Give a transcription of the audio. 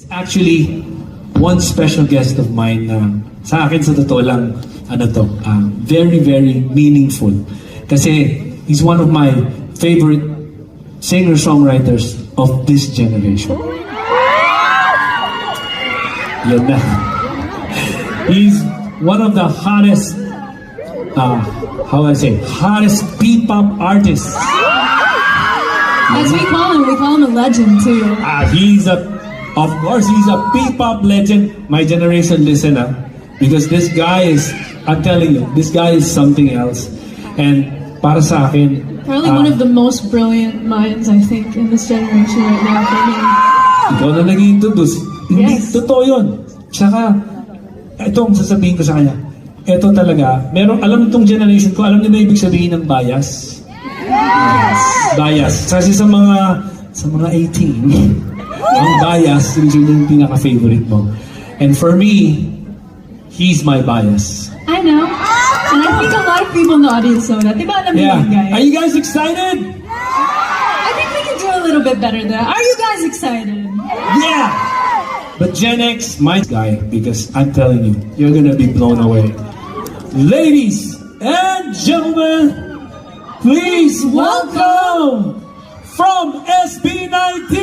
Actually, one special guest of mine na sa akin sa totoo lang, very, very meaningful. Kasi he's one of my favorite singer-songwriters of this generation. Yan na. He's one of the hottest, hottest P-pop artists. As we call him a legend too. Of course, he's a P-pop legend. My generation listen up. Because this guy is, I'm telling you, this guy is something else. And para sa akin, Probably one of the most brilliant minds, I think, in this generation right now for me. ikaw na nag-introduce. Hindi, Yes. totoo yun. Tsaka, ito ang sasabihin ko sa kanya. Ito talaga, alam itong generation ko, alam niyo na ibig sabihin ng bias? Yes. Bias. Kasi sa mga 18, ang bias, yun yung pinaka-favorite mo. And for me, he's my bias. I know. And I think a lot of people in the audience know that. Diba alam niyo Yeah. yun, guys? Are you guys excited? I think we can do a little bit better than that. Are you guys excited? Yeah! But Gen X, my guy, because I'm telling you, you're gonna be blown away. Ladies and gentlemen, please welcome from SB19,